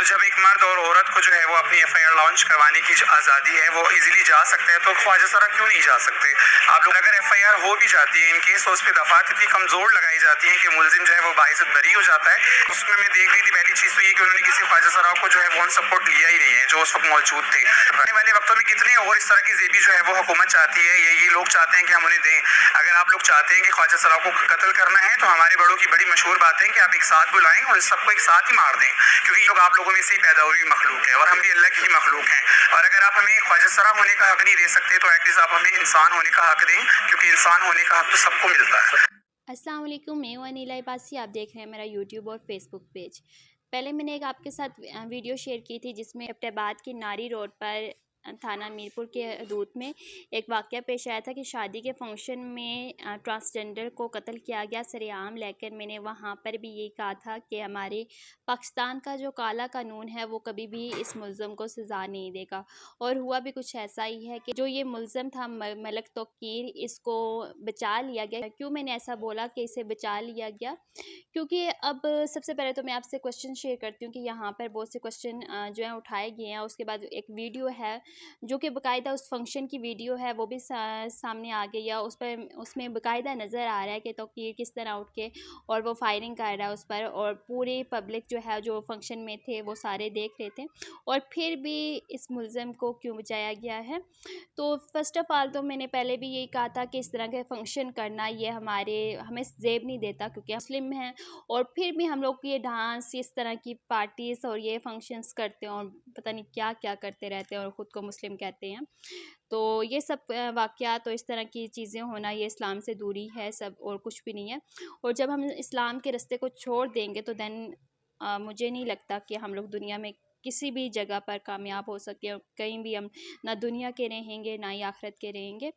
तो जब एक मर्द और औरत को जो है वो अपनी एफआईआर लॉन्च करवाने की जो आज़ादी है वो इजीली जा सकते हैं, तो ख्वाजा सरा क्यों नहीं जा सकते? आप लोग अगर एफआईआर हो भी जाती है इन केस, तो उस पर दफात इतनी कमजोर लगाई जाती है कि मुलजिम जो है वो बाइज्जत बरी हो जाता है। उसमें मैं देख रही थी पहली चीज तो ये कि उन्होंने किसी ख्वाजा सरा को जो है वो सपोर्ट लिया ही नहीं है जो उस वक्त मौजूद थे। आने वाले वक्तों में कितने और इस तरह की जेबी जो है वो हुकूमत चाहती है, ये लोग चाहते हैं कि हम उन्हें दें। अगर आप लोग चाहते हैं कि ख्वाजा सरा को कत्ल करना है तो हमारे बड़ों की बड़ी मशहूर बात है कि आप एक साथ बुलाएं और सबको एक साथ ही मार दें, क्योंकि लोग आप लोगों में से ही पैदा हुई मखलूक है और हम भी अल्लाह की ही मखलूक हैं। और अगर आप हमें ख्वाजा सरा होने का हक नहीं दे सकते तो एटलीस्ट आप हमें इंसान होने का हक दें, क्योंकि इंसान होने का हक तो सबको मिलता है। अस्सलाम वालेकुम, मैं हूं अनीला अब्बासी। आप देख रहे हैं मेरा यूट्यूब और फेसबुक पेज। पहले मैंने एक आपके साथ वीडियो शेयर की थी जिसमें एबटाबाद की नारी रोड पर थाना मीरपुर के हदूद में एक वाक़या पेश आया था कि शादी के फंक्शन में ट्रांसजेंडर को कत्ल किया गया सरेआम। लेकर मैंने वहाँ पर भी यही कहा था कि हमारे पाकिस्तान का जो काला कानून है वो कभी भी इस मुल्ज़म को सज़ा नहीं देगा। और हुआ भी कुछ ऐसा ही है कि जो ये मुल्ज़म था मलक तोकीर, इसको बचा लिया गया। क्यों मैंने ऐसा बोला कि इसे बचा लिया गया? क्योंकि अब सबसे पहले तो मैं आपसे क्वेश्चन शेयर करती हूँ कि यहाँ पर बहुत से क्वेश्चन जो हैं उठाए गए हैं। उसके बाद एक वीडियो है जो कि बाकायदा उस फंक्शन की वीडियो है, वो भी सामने आ गई है। उस पर उसमें बाकायदा नज़र आ रहा है कि तोकीर किस तरह उठ के और वो फायरिंग कर रहा है उस पर, और पूरी पब्लिक जो है जो फंक्शन में थे वो सारे देख रहे थे। और फिर भी इस मुल्ज़म को क्यों बचाया गया है? तो फ़र्स्ट ऑफ़ ऑल तो मैंने पहले भी यही कहा था कि इस तरह के फंक्शन करना ये हमें ज़ेब नहीं देता, क्योंकि मुस्लिम हैं। और फिर भी हम लोग ये डांस, इस तरह की पार्टीज़ और ये फंक्शंस करते हैं और पता नहीं क्या क्या करते रहते हैं और ख़ुद को मुस्लिम कहते हैं। तो ये सब वाक़यात और इस तरह की चीज़ें होना, ये इस्लाम से दूरी है सब, और कुछ भी नहीं है। और जब हम इस्लाम के रास्ते को छोड़ देंगे तो दैन मुझे नहीं लगता कि हम लोग दुनिया में किसी भी जगह पर कामयाब हो सके, और कहीं भी हम ना दुनिया के रहेंगे ना ही आखिरत के रहेंगे।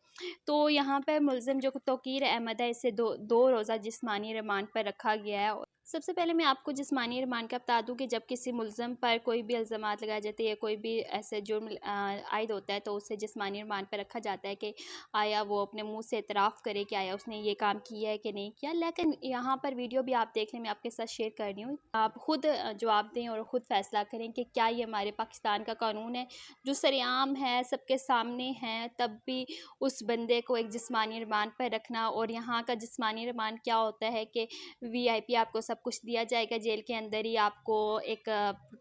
तो यहाँ पर मुल्ज़िम जो तौकीर अहमद है, इसे दो रोज़ा जिस्मानी रिमांड पर रखा गया है। सबसे पहले मैं आपको जिस्मानी रिमांड का बता दूँ कि जब किसी मुल्ज़िम पर कोई भी इल्ज़ामात लगाए जाते हैं या कोई भी ऐसे जुर्म आयद होता है तो उसे जिस्मानी रिमांड पर रखा जाता है कि आया वो अपने मुँह से इतराफ़ करे कि आया उसने ये काम किया है कि नहीं किया। लेकिन यहाँ पर वीडियो भी आप देख लें, मैं आपके साथ शेयर कर रही हूँ। आप ख़ुद जवाब दें और ख़ुद फ़ैसला करें कि क्या ये हमारे पाकिस्तान का कानून है जो सरेआम है, सबके सामने है, तब भी उस बंदे को एक जिस्मानी रिमांड पर रखना। और यहाँ का जिस्मानी रिमांड क्या होता है कि वीआईपी आपको सब कुछ दिया जाएगा, जेल के अंदर ही आपको एक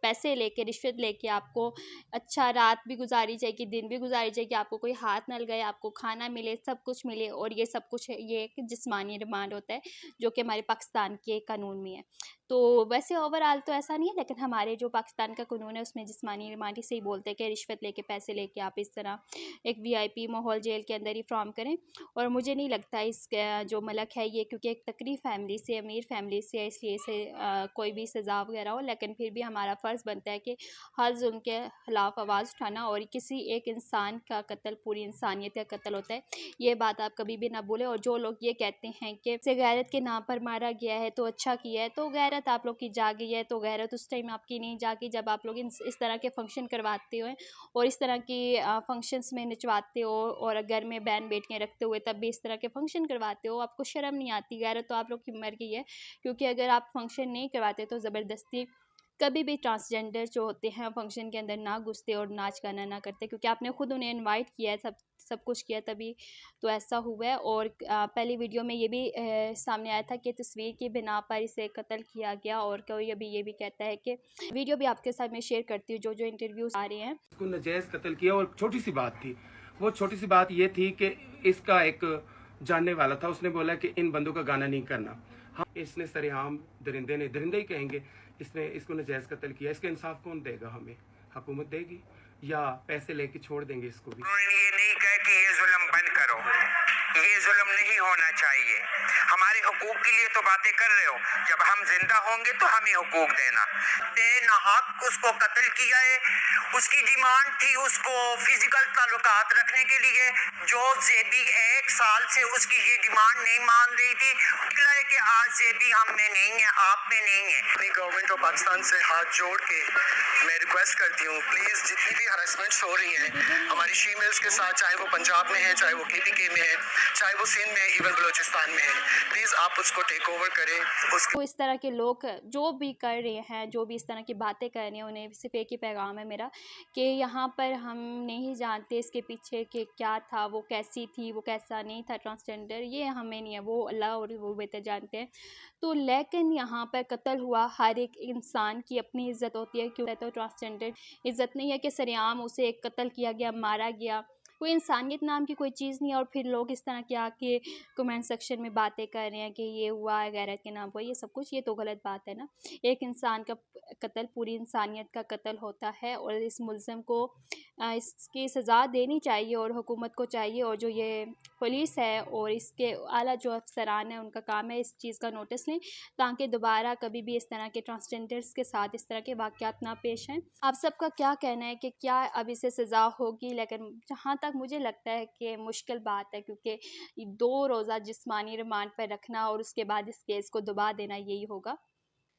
पैसे लेके, रिश्वत लेके आपको अच्छा रात भी गुजारी जाएगी, दिन भी गुजारी जाएगी, आपको कोई हाथ न लगाए, आपको खाना मिले, सब कुछ मिले। और ये सब कुछ ये एक जिस्मानी रिमांड होता है जो कि हमारे पाकिस्तान के कानून में है। तो वैसे ओवरऑल तो ऐसा नहीं है, लेकिन हमारे जो पाकिस्तान का कानून है उसमें जिस्मानी रिमांड ही सही बोलते हैं कि रिश्वत लेके, पैसे लेके आप इस तरह एक वीआईपी माहौल जेल के अंदर ही फ्रॉम करें। और मुझे नहीं लगता इस जो मलक है ये, क्योंकि एक तकरीब फैमिली से, अमीर फैमिली से है, इसलिए इसे कोई भी सज़ा वगैरह हो। लेकिन फिर भी हमारा फ़र्ज़ बनता है कि हर जुल्म के ख़िलाफ़ आवाज़ उठाना, और किसी एक इंसान का कत्ल पूरी इंसानियत का कत्ल होता है, ये बात आप कभी भी ना भूलें। और जो लोग ये कहते हैं कि इसे गैरत के नाम पर मारा गया है तो अच्छा किया है, तो गैरत आप लोग की जागी है, तो गैरत उस टाइम आपकी नहीं जागी जब आप लोग इस तरह के फंक्शन करवाते हो और इस तरह की फंक्शंस में नचवाते हो, और घर में बैन बेटियाँ रखते हुए तब भी इस तरह के फंक्शन करवाते हो। आपको शर्म नहीं आती? गैरत तो आप लोग की मर गई है, क्योंकि अगर आप फंक्शन नहीं करवाते तो ज़बरदस्ती कभी भी ट्रांसजेंडर जो होते हैं फंक्शन के अंदर ना घुसते और नाच गाना ना करते, क्योंकि आपने ख़ुद उन्हें इनवाइट किया है, सब कुछ किया, तभी तो ऐसा हुआ है। और पहली वीडियो में ये भी सामने आया था कि तस्वीर की बिना पर इसे कत्ल किया गया, और कोई अभी ये भी कहता है कि वीडियो भी आपके साथ मैं शेयर करती हूँ जो इंटरव्यूज आ रहे हैं। इसको नजायज़ कत्ल किया, और छोटी सी बात थी, वो छोटी सी बात ये थी कि इसका एक जानने वाला था, उसने बोला कि इन बंदों का गाना नहीं करना। हाँ, इसने सरेआम दरिंदे ही कहेंगे, इसने इसको नजायज़ कत्ल किया। इसका इंसाफ कौन देगा? हमें हुकूमत देगी या पैसे लेके छोड़ देंगे इसको भी? ये नहीं कहे कि ये जुल्म बंद करो, ये जुल्म नहीं होना चाहिए। हमारे हुकूक के लिए तो बातें कर रहे हो, जब हम जिंदा होंगे तो हमें हुकूक देना। बेनहक उसको कत्ल किया है, उसकी डिमांड थी उसको फिजिकल ताल्लुकात रखने के लिए, जो जेबी 1 साल से उसकी ये डिमांड नहीं मान रही थी। निकला है कि आज जेबी हम में नहीं है, आप में नहीं है। अपनी गवर्नमेंट ऑफ पाकिस्तान से हाथ जोड़ के मैं रिक्वेस्ट करती हूँ, प्लीज़ जितनी भी हरासमेंट्स हो रही हैं हमारी शीमेल्स के साथ, चाहे वो पंजाब में है चाहे वो केपीके में है, चाहे वो सिंध में, इवन बलोचिस्तान में, प्लीज़ आप उसको टेक ओवर करें। तो इस तरह के लोग जो भी कर रहे हैं, जो भी इस तरह की बातें कर रहे हैं, उन्हें सिर्फ एक ही पैगाम है मेरा कि यहाँ पर हम नहीं जानते इसके पीछे कि क्या था, वो कैसी थी, वो कैसा नहीं था ट्रांसजेंडर, ये हमें नहीं है, वो अल्लाह और वो बेहतर जानते हैं। तो लेकिन यहाँ पर कत्ल हुआ, हर एक इंसान की अपनी इज़्ज़त होती है, क्यों तो ट्रांसजेंडर इज़्ज़त नहीं है कि सरेआम उसे कत्ल किया गया, मारा गया, कोई इंसानियत नाम की कोई चीज़ नहीं है। और फिर लोग इस तरह के आके कमेंट सेक्शन में बातें कर रहे हैं कि ये हुआ है, गैरत के नाम पर, ये सब कुछ, ये तो गलत बात है ना। एक इंसान का कत्ल पूरी इंसानियत का कत्ल होता है और इस मुल्ज़िम को इसकी सज़ा देनी चाहिए और हुकूमत को चाहिए, और जो ये पुलिस है और इसके आला जो अफसरान हैं, उनका काम है इस चीज़ का नोटिस लें, ताकि दोबारा कभी भी इस तरह के ट्रांसजेंडर्स के साथ इस तरह के वाक़यात ना पेश आएँ। आप सबका क्या कहना है कि क्या अब इसे सज़ा होगी? लेकिन जहाँ तक मुझे लगता है कि मुश्किल बात है, क्योंकि 2 रोज़ा जिस्मानी रिमांड पर रखना और उसके बाद इस केस को दबा देना, यही होगा।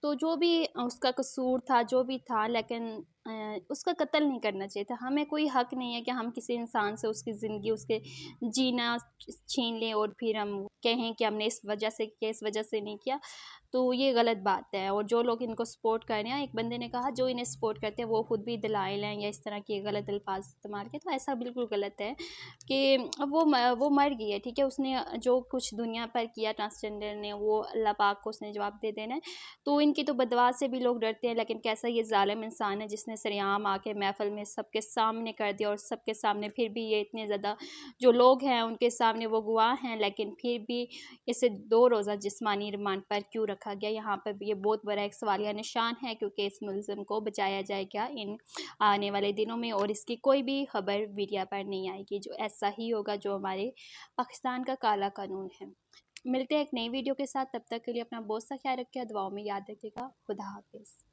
तो जो भी उसका कसूर था, जो भी था, लेकिन उसका कत्ल नहीं करना चाहिए था। हमें कोई हक़ नहीं है कि हम किसी इंसान से उसकी ज़िंदगी, उसके जीना छीन लें और फिर हम कहें कि हमने इस वजह से किया, इस वजह से नहीं किया। तो ये गलत बात है। और जो लोग इनको सपोर्ट कर रहे हैं, एक बंदे ने कहा जो इन्हें सपोर्ट करते हैं वो खुद भी दलाइल हैं या इस तरह के गलत अल्फाज इस्तेमाल किए, तो ऐसा बिल्कुल गलत है कि अब वो मर गई है, ठीक है, उसने जो कुछ दुनिया पर किया ट्रांसजेंडर ने, वो अल्लाह पाक को उसने जवाब दे देना है। तो इनकी तो बददुआ से भी लोग डरते हैं, लेकिन कैसा ये ज़ालिम इंसान है जिसने सरेआम आके महफ़िल में सबके सामने कर दिया, और सबके सामने फिर भी ये इतने ज़्यादा जो लोग हैं उनके सामने वो गवाह हैं, लेकिन फिर भी इसे 2 रोज़ा जिस्मानी रिमांड पर क्यों रखा गया? यहाँ पर भी ये बहुत बड़ा एक सवालिया निशान है, क्योंकि इस मुल्ज़िम को बचाया जाएगा इन आने वाले दिनों में, और इसकी कोई भी खबर मीडिया पर नहीं आएगी। जो ऐसा ही होगा जो हमारे पाकिस्तान का काला कानून है। मिलते हैं एक नई वीडियो के साथ, तब तक के लिए अपना बहुत सा ख्याल रखिएगा, दुआओं में याद रखिएगा। खुदा हाफ़िज़।